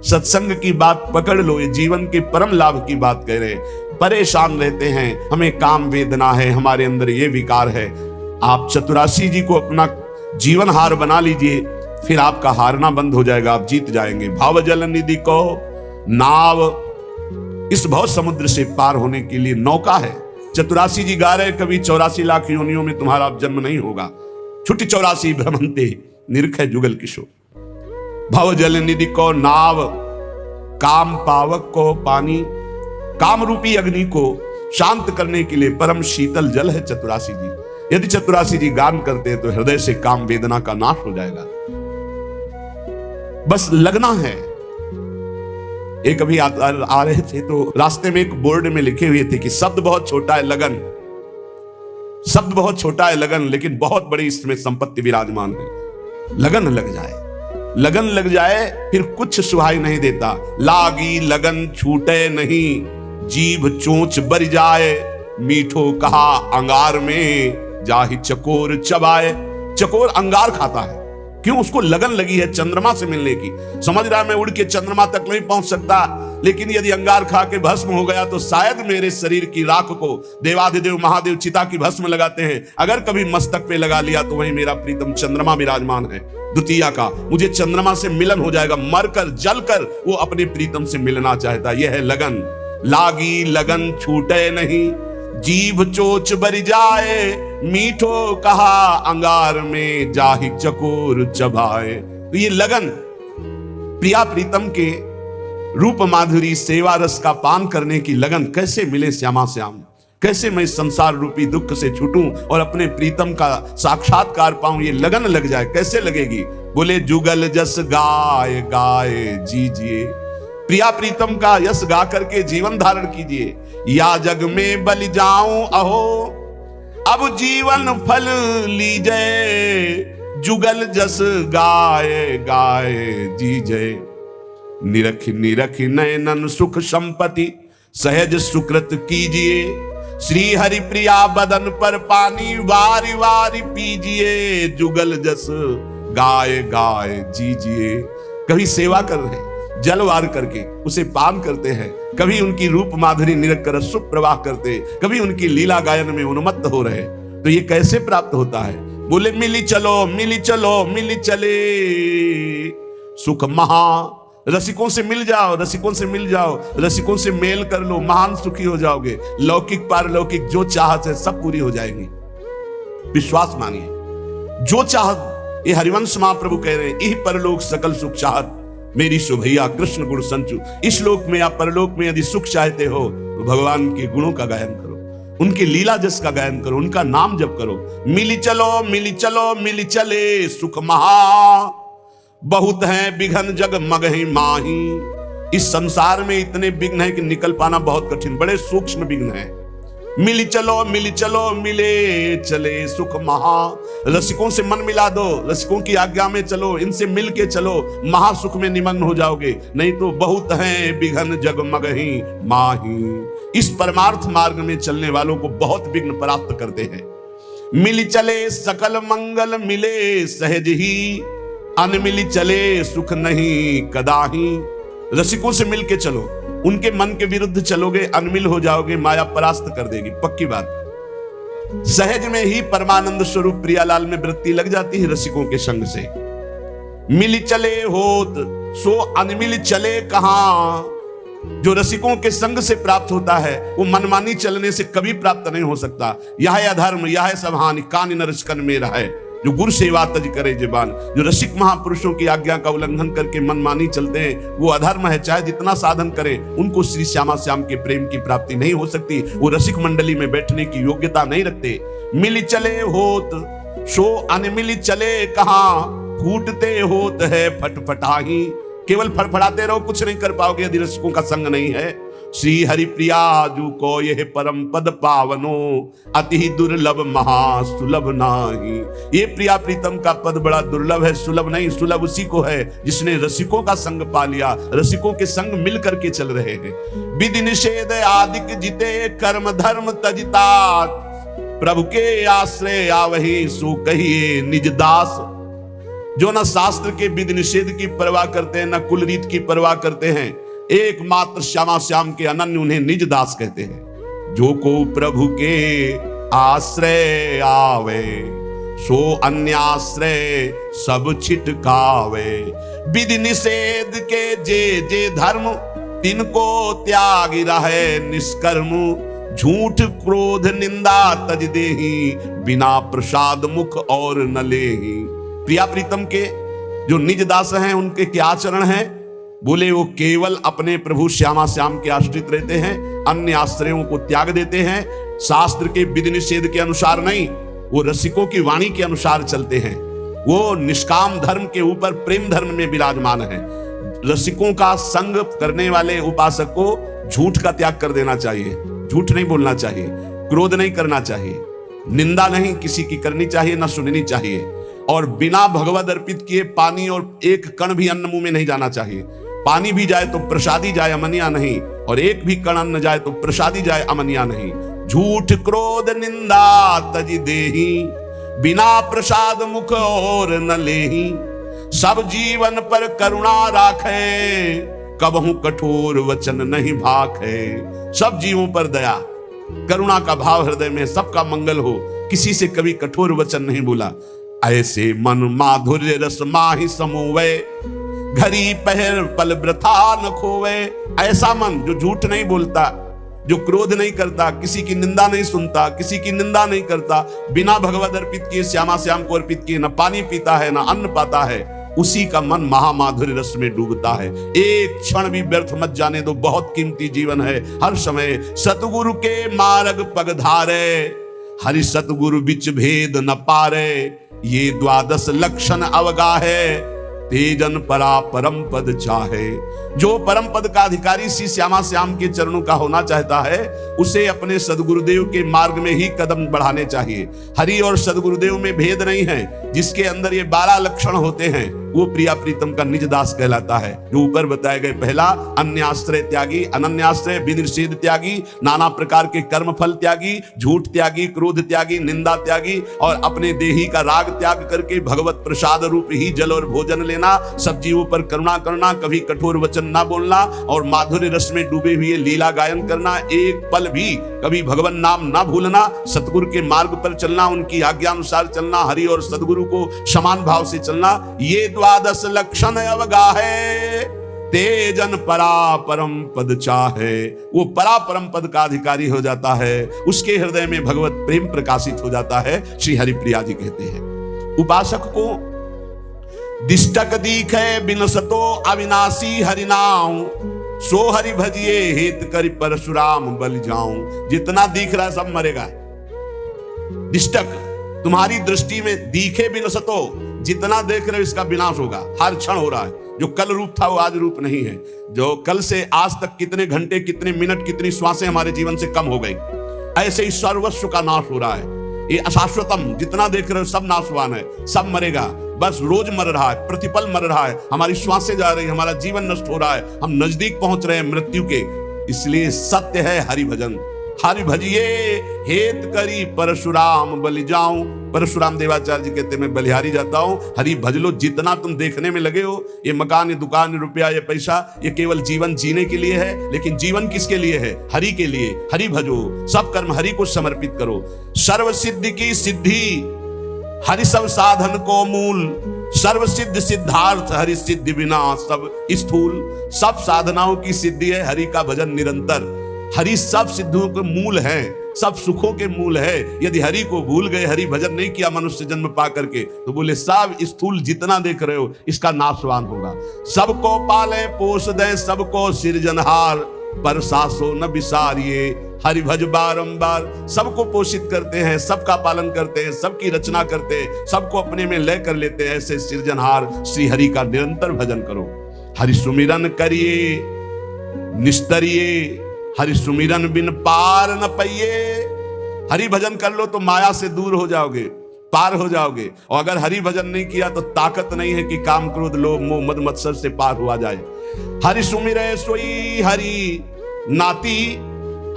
सत्संग की बात पकड़ लो, ये जीवन के परम लाभ की बात कह रहे हैं। परेशान रहते हैं, हमें काम वेदना है, हमारे अंदर ये विकार है। आप चतुरासी जी को अपना जीवन हार बना लीजिए, फिर आपका हारना बंद हो जाएगा, आप जीत जाएंगे। भाव जल निधि को नाव, इस भव समुद्र से पार होने के लिए नौका है। चतुरासी जी गा रहे, कभी 84 लाख योनियों में तुम्हारा जन्म नहीं होगा, छुट्टी 84 भ्रमंते निरख जुगल किशोर। भव जल निधि को नाव, काम पावक को पानी, काम रूपी अग्नि को शांत करने के लिए परम शीतल जल है चतुरासी जी। यदि चतुरासी जी गान करते हैं तो हृदय से काम वेदना का नाश हो जाएगा। बस लगना है। एक अभी आ रहे थे तो रास्ते में एक बोर्ड में लिखे हुए थे कि शब्द बहुत छोटा है लगन, शब्द बहुत छोटा है लगन, लेकिन बहुत बड़ी इसमें संपत्ति विराजमान है। लगन लग जाए, लगन लग जाए, फिर कुछ सुहाई नहीं देता। लागी लगन छूटे नहीं, जीभ चोंच बर जाए, मीठो कहा अंगार में, जाहि चकोर चबाए। चकोर अंगार खाता है, क्यों? उसको लगन लगी है चंद्रमा से मिलने की। समझ रहा है मैं उड़ के चंद्रमा तक नहीं पहुंच सकता, लेकिन यदि अंगार खा के भस्म हो गया तो शायद मेरे शरीर की राख को देवाधिदेव महादेव चिता की भस्म लगाते हैं, अगर कभी मस्तक पे लगा लिया तो वही मेरा प्रीतम चंद्रमा विराजमान है द्वितीया का। मुझे चंद्रमा से मिलन हो जाएगा, मरकर जलकर वो अपने प्रीतम से मिलना चाहता। यह है लगन। लागी लगन छूटे नहीं, जीभ चोच बर जाए, मीठो कहा अंगार में, जाहि चकोर चबाए। तो ये लगन प्रिया प्रीतम के रूप माधुरी सेवा रस का पान करने की लगन। कैसे मिले श्यामा श्याम, कैसे मैं संसार रूपी दुख से छूटूं और अपने प्रीतम का साक्षात्कार पाऊं, ये लगन लग जाए। कैसे लगेगी? बोले जुगल जस गाय गाए जीजिए, प्रिया प्रीतम का यश गा करके जीवन धारण कीजिए। या जग में बलि जाऊं अहो, अब जीवन फल लीजिए, जुगल जस गाए गाए जीजे। निरख निरख नयनन सुख संपत्ति, सहज सुकृत कीजिए, श्री हरि प्रिया बदन पर पानी वारी वारी पीजिए, जुगल जस गाए गाए जीजिए। कभी सेवा कर रहे हैं, जल वार करके उसे पान करते हैं, कभी उनकी रूप माधुरी निरख सुख प्रवाह करते, कभी उनकी लीला गायन में उन्मत्त हो रहे। तो ये कैसे प्राप्त होता है? बोले मिली चलो मिली चलो मिली चले, सुख महा। रसिकों से मिल जाओ, रसिकों से मिल जाओ, रसिकों से मेल कर लो, महान सुखी हो जाओगे। लौकिक पारलौकिक जो चाहत है सब पूरी हो जाएगी, विश्वास मानिए। जो चाहत, ये हरिवंश महाप्रभु कह रहे हैं, यही परलोक सकल सुख चाहत मेरी सुभैया कृष्ण गुण संचु। इस लोक में या परलोक में यदि सुख चाहते हो तो भगवान के गुणों का गायन करो, उनके लीला जस का गायन करो, उनका नाम जप करो। मिली चलो मिली चलो मिली चले, सुख महा। बहुत हैं बिघन जग मगहि माही, इस संसार में इतने विघ्न है कि निकल पाना बहुत कठिन, बड़े सूक्ष्म विघ्न है। मिली चलो मिले चले, सुख महा। रसिकों से मन मिला दो, रसिकों की आज्ञा में चलो, इनसे मिल के चलो, महासुख में निमग्न हो जाओगे। नहीं तो बहुत हैं बिघन जग मगहि माही। इस परमार्थ मार्ग में चलने वालों को बहुत विघ्न प्राप्त करते हैं। मिली चले सकल मंगल मिले, सहज ही अनमिली चले, सुख नहीं कदाही। रसिकों से मिल के चलो, उनके मन के विरुद्ध चलोगे, अनमिल हो जाओगे, माया परास्त कर देगी, पक्की बात। सहज में ही परमानंद स्वरूप प्रियालाल में वृत्ति लग जाती है रसिकों के संग से। मिली चले होत सो अनमिल चले कहां। जो रसिकों के संग से प्राप्त होता है वो मनमानी चलने से कभी प्राप्त नहीं हो सकता। यह है अधर्म, यह है सब हानि, कान न रसिकन में रहे। जो गुरु सेवा तज करे जबान, जो रसिक महापुरुषों की आज्ञा का उल्लंघन करके मनमानी चलते हैं वो अधर्म है। चाहे जितना साधन करें, उनको श्री श्यामा श्याम के प्रेम की प्राप्ति नहीं हो सकती। वो रसिक मंडली में बैठने की योग्यता नहीं रखते। मिली चले होत सो अनमिली चले कहां, फूटते होत है फटफटाही। केवल फड़फड़ाते रहो, कुछ नहीं कर पाओगे यदि रसिकों का संग नहीं है। श्री हरि प्रिया जू को यह परम पद पावनो, अति दुर्लभ महा सुलभ नाही। ये प्रिया प्रीतम का पद बड़ा दुर्लभ है, सुलभ नहीं। सुलभ उसी को है जिसने रसिकों का संग पा लिया, रसिकों के संग मिल करके चल रहे हैं। विधि निषेध आदिक जिते, कर्म धर्म तजिता, प्रभु के आश्रय आवहि सो कहिए निज दास। जो न शास्त्र के विधि निषेध की परवाह करते हैं, न कुल रीत की परवाह करते हैं, एकमात्र श्यामा श्याम के अनन्य, उन्हें निज दास कहते हैं। जो को प्रभु के आश्रय आवे, सो अन्याश्रय सब छिटकावे। विधि निषेध के जे जे धर्म, तिनको त्याग रहे निष्कर्म। झूठ क्रोध निंदा तज देही, बिना प्रसाद मुख और न लेही। प्रिया प्रीतम के जो निज दास हैं उनके क्या आचरण हैं? बोले वो केवल अपने प्रभु श्यामा श्याम के आश्रित रहते हैं, अन्य आश्रयों को त्याग देते हैं। शास्त्र के विधि निषेध के अनुसार नहीं, वो रसिकों की वाणी के अनुसार चलते हैं। वो निष्काम धर्म के ऊपर प्रेम धर्म में विराजमान है। रसिकों का संग करने वाले उपासक को झूठ का त्याग कर देना चाहिए, झूठ नहीं बोलना चाहिए, क्रोध नहीं करना चाहिए, निंदा नहीं किसी की करनी चाहिए, ना सुननी चाहिए, और बिना भगवद अर्पित किए पानी और एक कण भी अन्न मुंह में नहीं जाना चाहिए। पानी भी जाए तो प्रसादी जाए, अमनिया नहीं, और एक भी कण अन्न जाए तो प्रसादी जाए, अमनिया नहीं। झूठ क्रोध निंदा तज देही, बिना प्रसाद मुख और न लेही। सब जीवन पर करुणा राखे, कबहू कठोर वचन नहीं भाखे। सब जीवों पर दया करुणा का भाव हृदय में, सबका मंगल हो, किसी से कभी कठोर वचन नहीं बोला। ऐसे मन माधुर्य रस माहि समोवे, घड़ी पहर पल वृथा न खोवे। ऐसा मन जो झूठ नहीं बोलता, जो क्रोध नहीं करता, किसी की निंदा नहीं सुनता, किसी की निंदा नहीं करता, बिना भगवद अर्पित किए श्यामा श्याम को अर्पित किए न पानी पीता है न अन्न पाता है, उसी का मन महामाधुर्य रस में डूबता है। एक क्षण भी व्यर्थ मत जाने दो, बहुत कीमती जीवन है। हर समय सतगुरु के मार्ग पग धारे, हरि सतगुरु बिच भेद न पारे। ये द्वादश लक्षण अवगाहे, तेजन परा परम पद चाहे। जो परम पद का अधिकारी श्री श्यामा श्याम के चरणों का होना चाहता है, उसे अपने सदगुरुदेव के मार्ग में ही कदम बढ़ाने चाहिए। हरि और सदगुरुदेव में भेद नहीं है। जिसके अंदर ये 12 लक्षण होते हैं, वो प्रिया प्रीतम का निज दास कहलाता है। जो ऊपर बताए गए, पहला अन्याश्रय त्यागी, अनन्याश्रय विधि निषेध त्यागी, नाना प्रकार के कर्म फल त्यागी, झूठ त्यागी, क्रोध त्यागी, निंदा त्यागी, और अपने देही का राग त्याग करके भगवत प्रसाद रूप ही जल और भोजन लेना, सब जीवों पर करुणा करना, कभी कठोर वचन ना बोलना, और माधुर्य रस में डूबे हुए लीला गायन करना, एक पल भी कभी भगवान नाम ना भूलना, सतगुरु के मार्ग पर चलना, उनकी आज्ञा अनुसार चलना, हरि और सदगुरु को समान भाव से चलना। ये द्वादश लक्षण अवगाहे, तेजन परा परम पद चाहे। वो परा परम पद का अधिकारी हो जाता है, उसके हृदय में भगवत प्रेम प्रकाशित हो जाता है। श्री हरिप्रिया जी कहते हैं, उपासक को दिष्टक दीखे बिनसतो अविनाशी हरिनाम, सो हरि भजिए हेत करि परशुराम बल जाऊं। जितना दिख रहा है सब मरेगा। दिष्टक तुम्हारी दृष्टि में दिखे बिनसतो, जितना देख रहे हो इसका विनाश होगा, हर क्षण हो रहा है। जो कल रूप था वो आज रूप नहीं है। जो कल से आज तक कितने घंटे, कितने मिनट, कितनी श्वासें हमारे जीवन से कम हो गई, ऐसे ही सर्वस्व का नाश हो रहा है। ये अशाश्वतम जितना देख रहे हो सब नाशवान है, सब मरेगा। बस रोज मर रहा है, प्रतिपल मर रहा है, हमारी श्वासें जा रही है, हमारा जीवन नष्ट हो रहा है, हम नजदीक पहुंच रहे हैं मृत्यु के। इसलिए सत्य है हरि भजन। हरि भजिए हेत करी परशुराम बलि जाऊं। परशुराम देवाचार्य जी कहते मैं बलिहारी जाता हूं, हरि भज लो। जितना तुम देखने में लगे हो, ये मकान, ये दुकान, ये रुपया, ये पैसा, ये केवल जीवन जीने के लिए है, लेकिन जीवन किसके लिए है? हरि के लिए। हरि भजो, सब कर्म हरि को समर्पित करो। सर्व सिद्धि की सिद्धि हरि सब साधन को मूल, सर्व सिद्ध सिद्धार्थ हरि सिद्धि बिना सब स्थूल। सब साधनाओं की सिद्धि है हरि का भजन निरंतर। हरि सब सिद्धियों के मूल है, सब सुखों के मूल है। यदि हरि को भूल गए, हरि भजन नहीं किया मनुष्य जन्म पा करके, तो बोले सब स्थूल जितना देख रहे हो इसका नाशवान होगा। सबको पाले पोष दे, सबको सृजनहार, पर सासो न विसारिए हरि भज बारंबार। सबको पोषित करते हैं, सबका पालन करते हैं, सबकी रचना करते हैं, सबको अपने में लय कर लेते हैं। ऐसे सृजनहार श्री हरि का निरंतर भजन करो। हरि सुमिरन करिए निस्तरिए, हरि सुमिरन बिन पार न पाइए। हरि भजन कर लो तो माया से दूर हो जाओगे, पार हो जाओगे। और अगर हरि भजन नहीं किया तो ताकत नहीं है कि काम क्रोध लोभ मोह मद मत्सर से पार हुआ जाए। हरि सुमिरे सोई हरि नाती,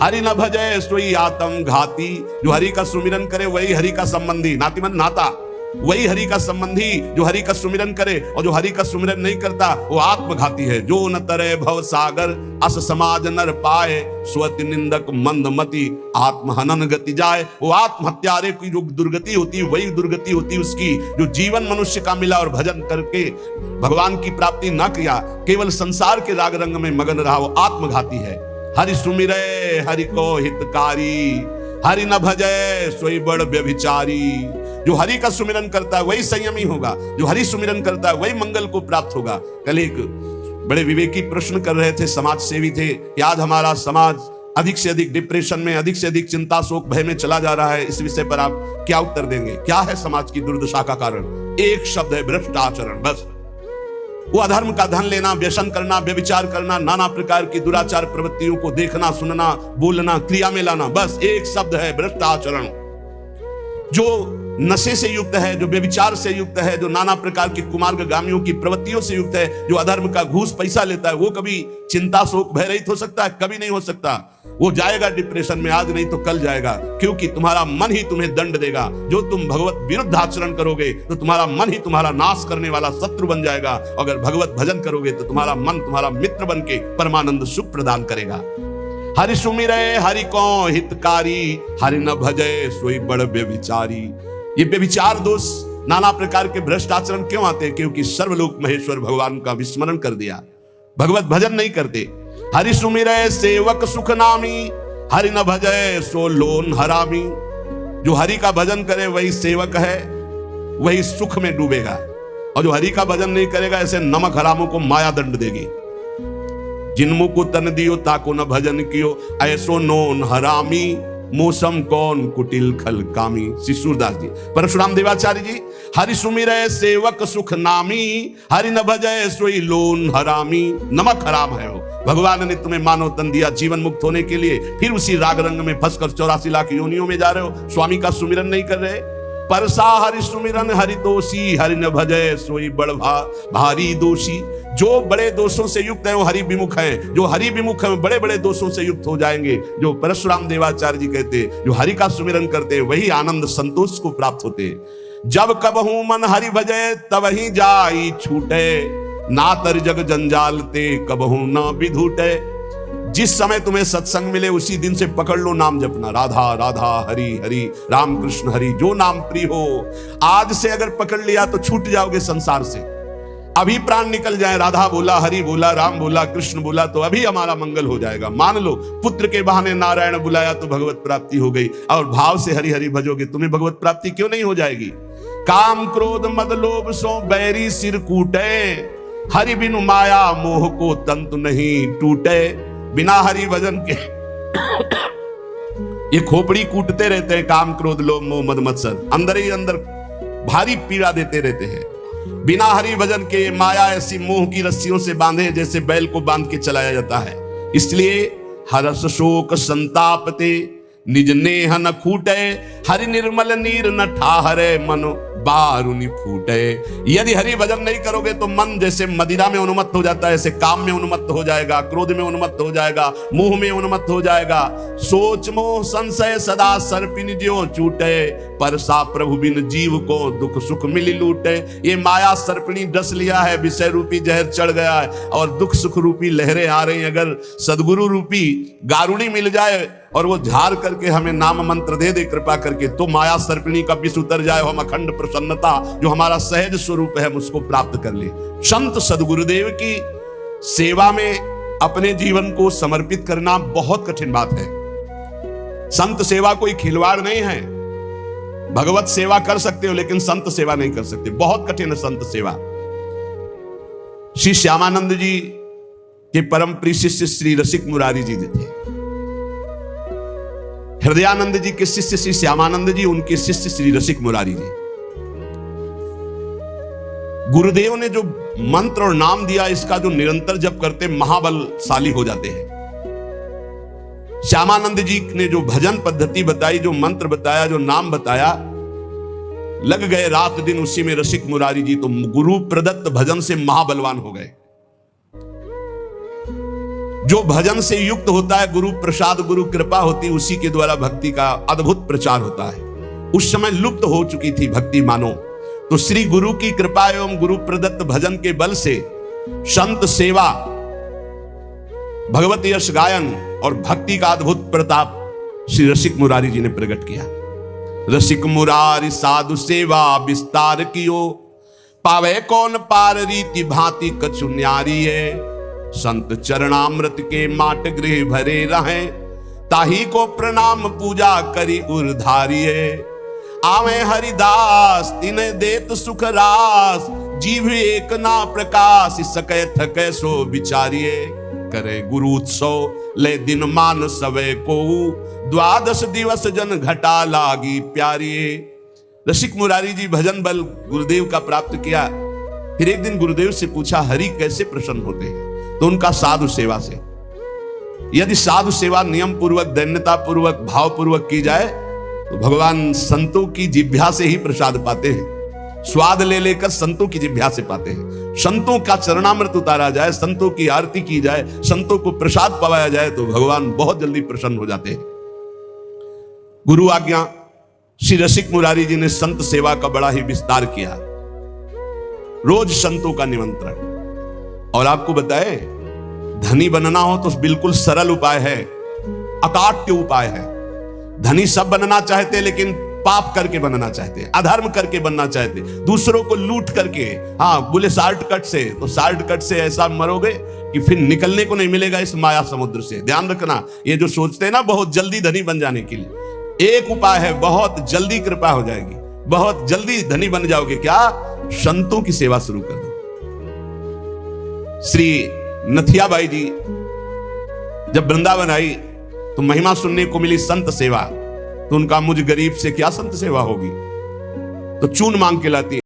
हरि न भजे सोई आत्म घाती। जो हरि का सुमिरन करे वही हरि का संबंधी, नाती मन नाता। वही हरि का संबंधी जो हरि का सुमिरन करे, और जो हरि का सुमिरन नहीं करता वो आत्मघाती है। जो न तरे भव सागर अस समाज नर पाए, स्वति निंदक मंदमति आत्महनन गति जाए। वो आत्महत्यारे की जो दुर्गति होती है वही दुर्गति होती है उसकी, जो जीवन मनुष्य का मिला और भजन करके भगवान की प्राप्ति न किया, केवल संसार के राग रंग में मगन रहा, वो आत्मघाती है। हरि सुमिरै हरि को हितकारी, हरि न भजै सोई बड़ व्यभिचारी। जो हरि का सुमिरन करता है वही संयमी होगा, जो हरि सुमिरन करता है वही मंगल को प्राप्त होगा। कल एक बड़े विवेकी प्रश्न कर रहे थे, समाज सेवी थे, आज हमारा समाज अधिक से अधिक डिप्रेशन में, अधिक से अधिक चिंता शोक भय में चला जा रहा है। इस विषय पर आप क्या उत्तर देंगे? क्या है समाज की दुर्दशा का कारण? एक शब्द है, भ्रष्ट आचरण। बस वो अधर्म का धन लेना, व्यसन करना, व्यभिचार करना, नाना प्रकार की दुराचार प्रवृत्तियों को देखना, सुनना, बोलना, क्रिया में लाना, बस एक शब्द है, भ्रष्ट आचरण। जो नशे से युक्त है, जो व्यभिचार से युक्त है, जो नाना प्रकार की कुमार्गामियों की प्रवृत्तियों से युक्त है, जो अधर्म का घूस पैसा लेता है, वो कभी चिंता शोक भय रहित हो सकता है? कभी नहीं हो सकता। वो जाएगा डिप्रेशन में, आज नहीं तो कल जाएगा, क्योंकि तुम्हारा मन ही तुम्हें दंड देगा। जो तुम भगवत विरुद्ध आचरण करोगे तो तुम्हारा मन ही तुम्हारा नाश करने वाला शत्रु बन जाएगा। अगर भगवत भजन करोगे तो तुम्हारा मन तुम्हारा मित्र बन के परमानंद सुख प्रदान करेगा। हरि सुमिरै हरि को हितकारी, हरि न भजै सोई बड़ व्यभिचारी। ये व्यभिचार दोष, नाना प्रकार के भ्रष्ट आचरण क्यों आते हैं? क्योंकि सर्वलोक महेश्वर भगवान का विस्मरण कर दिया, भगवत भजन नहीं करते। हरि सुमिरै सेवक सुख नामी, हरि न भजै सो लोन हरामी। जो हरि का भजन करे वही सेवक है, वही सुख में डूबेगा, और जो हरि का भजन नहीं करेगा ऐसे नमक हरामों को माया दंड देगी। जिनमु को तन दियो ताको न भजन कियो, ऐसो नोन हरामी मौसम कौन कुटिल खल कामी। श्री सूरदास जी, परशुराम देवाचार्य जी, हरि सुमिरै सेवक सुख नामी, हरि न भजै सोई लोन हरामी। नमक हराम है वो। भगवान ने तुम्हें मानव तन दिया जीवन मुक्त होने के लिए, फिर उसी राग रंग में फंसकर 84 लाख योनियों में जा रहे हो, स्वामी का सुमिरन नहीं कर रहे। परसा हरि सुमिरन हरि दोषी, हरि न भजै सोई बड़ भारी दोषी। जो बड़े दोषों से युक्त है वो हरि विमुख है, जो हरि विमुख है बड़े बड़े दोषों से युक्त हो जाएंगे। जो परशुराम देवाचार्य जी कहते, जो हरि का सुमिरन करते वही आनंद संतोष को प्राप्त होते। जब कबहू मन हरि भजै तब ही जाई छूटे, ना तर जग जंजाल ते कबहू न विधूटे। जिस समय तुम्हें सत्संग मिले उसी दिन से पकड़ लो नाम जपना, राधा राधा हरि हरि राम कृष्ण हरि, जो नाम प्रिय हो। आज से अगर पकड़ लिया तो छूट जाओगे संसार से। अभी प्राण निकल जाए, राधा बोला, हरि बोला, राम बोला, कृष्ण बोला, तो अभी हमारा मंगल हो जाएगा। मान लो पुत्र के बहाने नारायण बुलाया तो भगवत प्राप्ति हो गई, और भाव से हरि हरि भजोगे तुम्हें भगवत प्राप्ति क्यों नहीं हो जाएगी? काम क्रोध मद लोभ सो बैरी सिर कूटे, हरि बिनु माया मोह को तंतु नहीं टूटे। बिना हरि भजन के ये खोपड़ी कूटते रहते हैं, काम क्रोध लोभ मोह मद मत्सर अंदर ही अंदर भारी पीड़ा देते रहते हैं। बिना हरि भजन के माया ऐसी मोह की रस्सियों से बांधे जैसे बैल को बांध के चलाया जाता है। इसलिए हर्ष शोक संतापते निज नेह न खूटे, हरि निर्मल नीर न ठाहरे मन बारुनि फूटे। यदि हरि भजन नहीं करोगे तो मन जैसे मदिरा में उन्मत्त हो जाता है, ऐसे काम में उन्मत्त हो जाएगा, क्रोध में उन्मत्त हो जाएगा, मोह में उन्मत्त हो जाएगा। सोच मोह संशय सदा सर्पिन ज्यों चूटे, परसा प्रभु बिन जीव को दुख सुख मिली लूटे। ये माया सर्पिणी डस लिया है, विषय रूपी जहर चढ़ गया है और दुख सुख रूपी लहरें आ रही हैं। अगर सदगुरु रूपी गारुड़ी मिल जाए और वो झाड़ करके हमें नाम मंत्र दे दे कृपा करके, तो माया सर्पिणी का विष उतर जाए, हम अखंड प्रसन्नता जो हमारा सहज स्वरूप है हम उसको प्राप्त कर ले। संत सदगुरुदेव की सेवा में अपने जीवन को समर्पित करना बहुत कठिन बात है। संत सेवा कोई खिलवाड़ नहीं है। भगवत सेवा कर सकते हो लेकिन संत सेवा नहीं कर सकते, बहुत कठिन है संत सेवा। श्री श्यामानंद जी के परम प्रिय शिष्य श्री रसिक मुरारी जी थे। हृदयानंद जी के शिष्य श्री श्यामानंद जी, उनके शिष्य श्री रसिक मुरारी जी। गुरुदेव ने जो मंत्र और नाम दिया, इसका जो निरंतर जप करते महाबलशाली हो जाते हैं। श्यामानंद जी ने जो भजन पद्धति बताई, जो मंत्र बताया, जो नाम बताया, लग गए रात दिन उसी में रसिक मुरारी जी, तो गुरु प्रदत्त भजन से महाबलवान हो गए। जो भजन से युक्त होता है, गुरु प्रसाद गुरु कृपा होती, उसी के द्वारा भक्ति का अद्भुत प्रचार होता है। उस समय लुप्त हो चुकी थी भक्ति मानो, तो श्री गुरु की कृपा एवं गुरु प्रदत्त भजन के बल से संत सेवा, भगवत यश गायन और भक्ति का अद्भुत प्रताप श्री रसिक मुरारी जी ने प्रकट किया। रसिक मुरारी साधु सेवा विस्तार कियो, पावे कौन पार रीति भांति कछु न्यारी है। संत चरणामृत के माट गृह भरे रहे, ताही को प्रणाम पूजा करी उर्धारिये। आवे हरिदास तिने देत सुख रास, जीव एक ना प्रकाश सके थके सो विचारिये। करे गुरु उत्सव ले दिन मान सवे को, द्वादश दिवस जन घटा लागी प्यारिये। रसिक मुरारी जी भजन बल गुरुदेव का प्राप्त किया। फिर एक दिन गुरुदेव से पूछा, हरि कैसे प्रसन्न होते हैं? तो उनका साधु सेवा से। यदि साधु सेवा नियम पूर्वक, दैन्यता पूर्वक, भाव पूर्वक की जाए तो भगवान संतों की जिह्वा से ही प्रसाद पाते हैं। स्वाद ले लेकर संतों की जिह्वा से पाते हैं। संतों का चरणामृत उतारा जाए, संतों की आरती की जाए, संतों को प्रसाद पवाया जाए तो भगवान बहुत जल्दी प्रसन्न हो जाते हैं। गुरु आज्ञा श्री रसिक मुरारी जी ने संत सेवा का बड़ा ही विस्तार किया। रोज संतों का निमंत्रण। और आपको बताए, धनी बनना हो तो बिल्कुल सरल उपाय है, अकाट्य उपाय है। धनी सब बनना चाहते लेकिन पाप करके बनना चाहते, अधर्म करके बनना चाहते, दूसरों को लूट करके। हाँ, बोले शॉर्टकट से, तो शॉर्टकट से ऐसा मरोगे कि फिर निकलने को नहीं मिलेगा इस माया समुद्र से। ध्यान रखना, ये जो सोचते हैं ना बहुत जल्दी धनी बन जाने के लिए, एक उपाय है, बहुत जल्दी कृपा हो जाएगी, बहुत जल्दी धनी बन जाओगे। क्या? संतों की सेवा शुरू कर दो। श्री नथियाबाई जी जब वृंदावन आई तो महिमा सुनने को मिली संत सेवा। तो उनका, मुझ गरीब से क्या संत सेवा होगी? तो चून मांग के लाती।